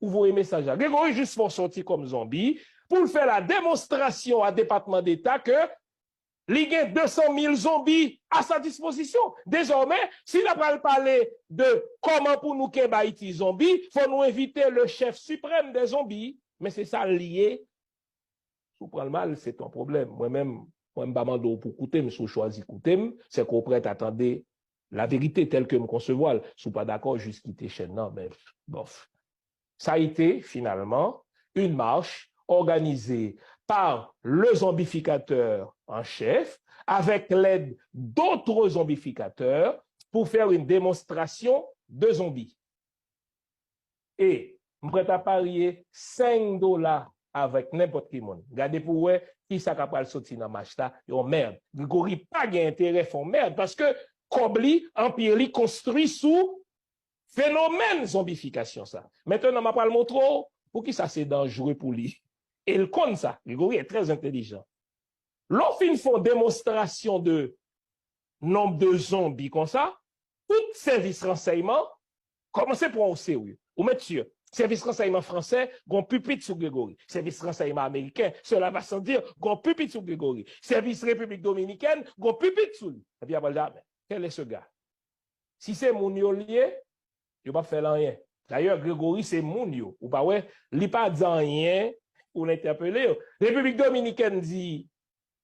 ou vous aimez ça, Grégory juste font sortir comme zombie pour faire la démonstration à département d'État que il y a 200 000 zombies à sa disposition. Désormais, s'il n'a pas parlé de comment pour nous qu'est Haïti zombie, il faut nous inviter le chef suprême des zombies. Mais c'est ça lié. Si vous prenez le mal, c'est ton problème. Moi-même, je ne demande pas pour écouter, mais si vous choisissez écouter, c'est qu'on prête à attendre la vérité telle que me concevoir. Si vous n'êtes pas d'accord, juste quitter chaîne. Non, mais bof. Ça a été finalement une marche organisée par le zombificateur en chef avec l'aide d'autres zombificateurs pour faire une démonstration de zombies. Et je prête à parier $5 avec n'importe qui monde. Regardez pour vous qui ça capable sortir dans match là, yo merde. Grégory pas gain intérêt font merde parce que Kobli empire li construit sous phénomène zombification ça. Maintenant m'a pas le montrer pour qui ça c'est dangereux pour lui. Et il compte ça. Grégory est très intelligent. Lorsqu'ils font démonstration de nombre de zombies comme ça, tout service renseignement commencez pour au sérieux. Ou monsieur, service renseignement français, gon pupitre sur Grégory. Service renseignement américain, cela va sans dire, gon pupitre sur Grégory. Service République dominicaine, gon pupitre sur lui. Et puis après, quel est ce gars? Si c'est mon yo lié, il va pas faire rien. D'ailleurs, Grégory, c'est mon yo. Ou pas ouais, il pas dit rien pour l'interpeller. République dominicaine dit,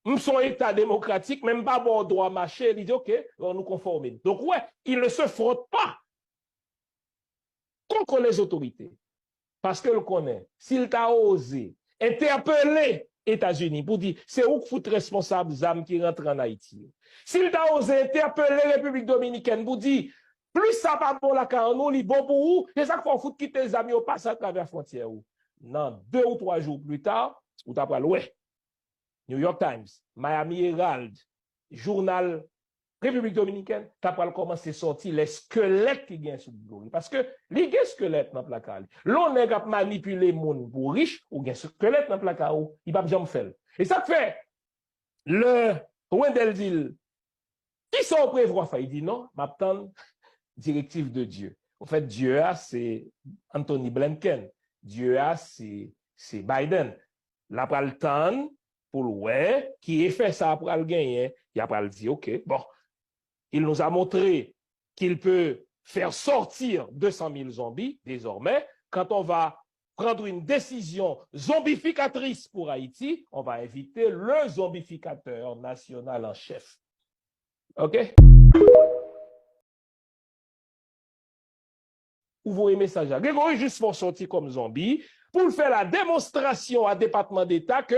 nous sommes État démocratique, même pas bon droit marcher, il dit, OK, on nous conformer. Donc, ouais, il ne se frotte pas contre les autorités. Parce que le connaît. S'il t'a osé interpeller États-Unis pour dire, c'est où que fout responsable d'âmes qui rentrent en Haïti. S'il t'a osé interpeller République dominicaine pour dire, plus ça va bon la car nous, li bon pour vous, c'est ça qu'il faut quitter les amis au passage à travers la frontière. Non, 2 ou 3 jours plus tard, ou t'as pas ouais. New York Times, Miami Herald, journal République dominicaine, t'as pas commencé à sortir les squelettes qui gagnent sur Grégory. Parce que les squelettes dans le placard, l'on est capable de manipuler les gens pour riches ou gagnent squelettes dans le placard, il va jamais faire. Et ça fait le Wendell dit, qui sont prévoit faire? Il dit non, m'attend directive de Dieu. En fait, Dieu c'est Anthony Blinken. Dieu c'est Biden. La pral le temps pour le qui est fait ça après le gagner, il a pas le dit OK, bon. Il nous a montré qu'il peut faire sortir 200 000 zombies désormais. Quand on va prendre une décision zombificatrice pour Haïti, on va inviter le zombificateur national en chef. OK? Ou vous aimez ça, Jacques? Grégory juste font sortir comme zombie pour faire la démonstration à département d'État que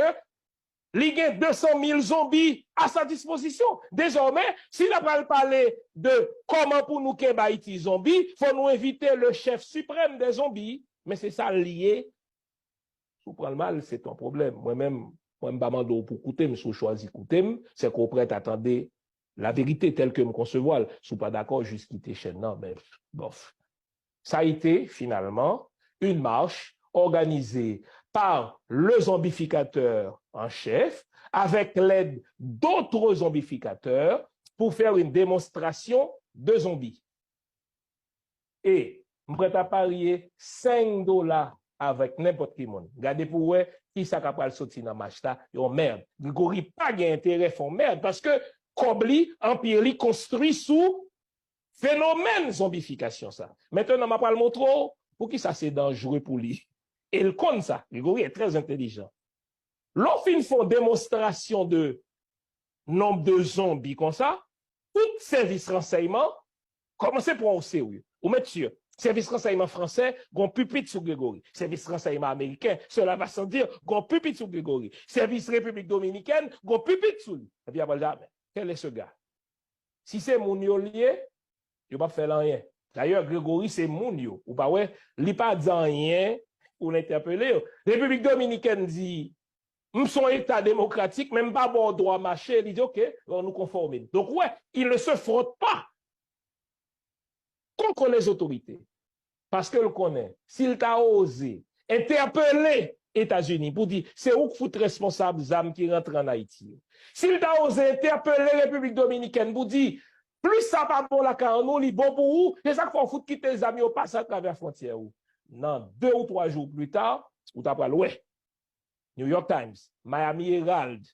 il y a 200 000 zombies à sa disposition. Désormais, s'il n'a pas parlé de comment pour nous qu'est Haïti zombie, il faut nous inviter le chef suprême des zombies. Mais c'est ça lié. Si vous prenez le mal, c'est ton problème. Moi-même, je ne demande pas pour écouter, mais si vous choisissez écouter, c'est qu'on prête à attendre la vérité telle que me concevoir. Si vous pas d'accord, juste quitter chaîne. Non, mais bof. Ça a été finalement une marche organisée par le zombificateur en chef avec l'aide d'autres zombificateurs pour faire une démonstration de zombies. Et je prête à parier $5 avec n'importe qui monde. Regardez pour vous qui ça capable sortir dans match là, yo merde. Grégory pas gain intérêt font merde parce que Kobli empire li construit sous phénomène zombification ça. Maintenant m'a pas le montrer pour qui ça c'est dangereux pour lui. Et il compte ça. Grégory est très intelligent. Lorsqu'ils font démonstration de nombre de zombies comme ça, tout service renseignement, commencez pour au sérieux. Ou monsieur, service renseignement français, gon pupitre sur Grégory. Service renseignement américain, cela va sans dire, gon pupitre sur Grégory. Service République dominicaine, gon pupitre sur lui. Et puis après, quel est ce gars? Si c'est mon yo lié, il va pas faire rien. D'ailleurs, Grégory, c'est mon yo. Ou pas ouais, il pas dit rien pour l'interpeller. République dominicaine dit, nous sommes État démocratique, même pas bon droit marcher, il dit OK, on nous conformer. Donc ouais, il ne se frotte pas contre les autorités. Parce que le connaît. S'il t'a osé interpeller États-Unis pour dire, c'est où que fout responsable d'âmes qui rentrent en Haïti. S'il t'a osé interpeller République dominicaine pour dire, plus ça va bon la car nous, li bon pour vous, c'est ça qu'il faut quitter les amis au passage à travers la frontière. Non, 2 ou 3 jours plus tard, ou t'as pas ouais. New York Times, Miami Herald,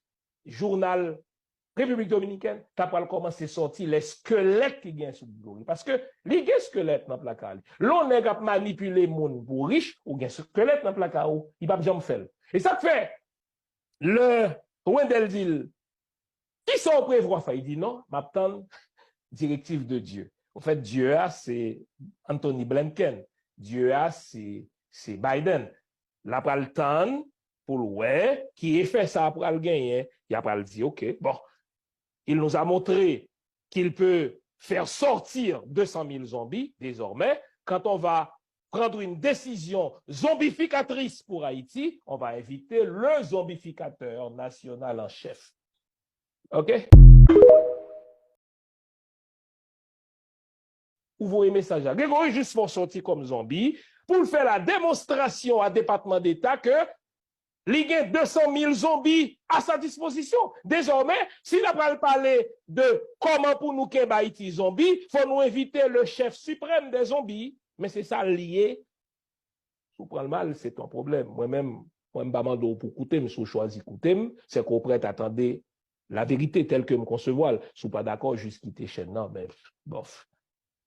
Journal République Dominicaine, t'as pas commencé à sortir les squelettes qui gagnent sous Grégory. Parce que les squelettes dans le placard, l'on est capable de manipuler les gens pour riches, ou gagnent squelettes dans le placard, il va jamais faire. Et ça fait, le Wendell dit, qui sont prévoit il dit non, m'attend directive de Dieu. En fait, Dieu c'est Anthony Blinken. Dieu c'est Biden. La pas le temps pour ouais, qui est fait ça pour le gagner, il a pas le dit OK. Bon, il nous a montré qu'il peut faire sortir 200 000 zombies désormais. Quand on va prendre une décision zombificatrice pour Haïti, on va inviter le zombificateur national en chef. OK? Ou vous aimez ça, Jacques? Grégory juste pour sortir comme zombie pour faire la démonstration à département d'État que il y a 200 000 zombies à sa disposition. Désormais, s'il a pas parlé de comment pour nous qu'est Haïti zombie, il faut nous inviter le chef suprême des zombies. Mais c'est ça lié. Si vous prenez le mal, c'est ton problème. Moi-même, je ne pas pour écouter, mais si vous choisissez écouter, c'est qu'on prête à attendre la vérité telle que me concevoir. Si vous n'êtes pas d'accord, juste quitter chaîne. Non, mais bof.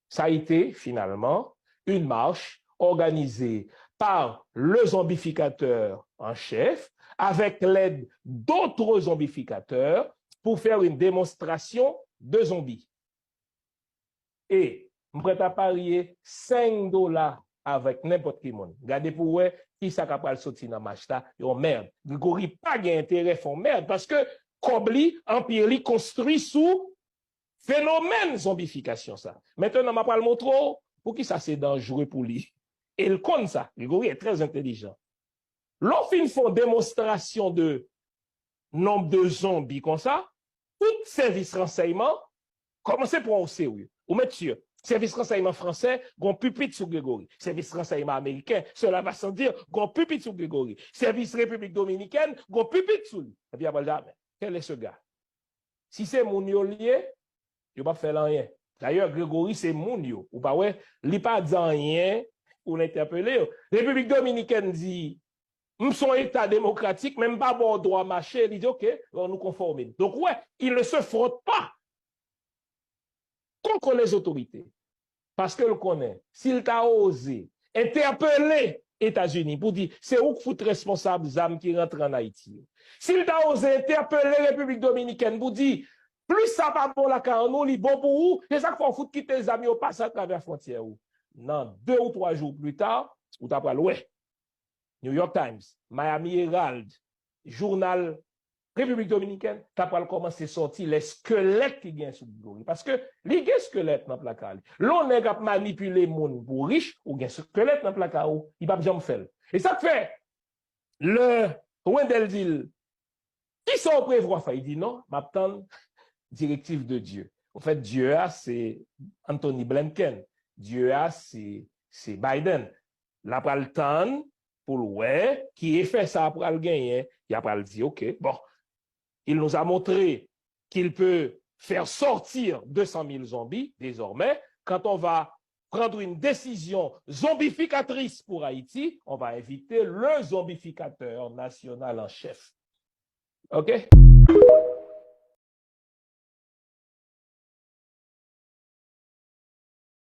Ça a été finalement une marche organisée par le zombificateur en chef avec l'aide d'autres zombificateurs pour faire une démonstration de zombies. Et je prête à parier $5 avec n'importe qui monde. Regardez pour vous, qui ça capable sortir dans match là, yo merde. Grégory pas intérêt font merde parce que Kobli Empire construit sous phénomène zombification ça. Maintenant m'a pas le montrer pour qui ça c'est dangereux pour lui. Et il compte ça. Grégory est très intelligent. Lorsqu'il fait une démonstration de nombre de zombies comme ça, tout service renseignement commencez pour au sérieux. Ou mettre sûr. Service renseignement français, gon pupitre sur Grégory. Service renseignement américain, cela va sans dire, gon pupitre sur Grégory. Service République dominicaine, gon pupitre sur lui. Et puis, il va dire, quel est ce gars? Si c'est mon yo lié, il va pas faire rien. D'ailleurs, Grégory, c'est mon yo. Ou pas, ouais, il pas dit rien pour l'interpeller. République dominicaine dit, nous sommes État démocratique, même pas bon droit marcher, il dit, OK, on nous conforme. Donc, ouais, il ne se frotte pas contre les autorités. Parce que le connaît. S'il t'a osé interpeller États-Unis pour dire, c'est où que fout responsable des âmes qui rentrent en Haïti. S'il t'a osé interpeller République dominicaine pour dire, plus ça va bon la car nous, li bon pour vous, c'est ça qu'il faut foutre quitter les amis au passage à travers la frontière. Non, 2 ou 3 jours plus tard, ou t'as pas ouais. New York Times, Miami Herald, Journal République Dominicaine, t'as pas commencé à sortir les squelettes qui gagnent sous Grégory. Parce que les squelettes dans le placard, l'on est capable de manipuler les gens pour riches, ou gagnent squelettes dans le placard, il va jamais faire. Et ça fait, le Wendell dit, qui sont prévoit il dit non, m'attend directive de Dieu. En fait, Dieu c'est Anthony Blinken. Dieu c'est Biden. La pas le temps pour ouais, qui est fait ça pour le gagner, il a pas le dit OK. Bon, il nous a montré qu'il peut faire sortir 200 000 zombies désormais. Quand on va prendre une décision zombificatrice pour Haïti, on va inviter le zombificateur national en chef. OK?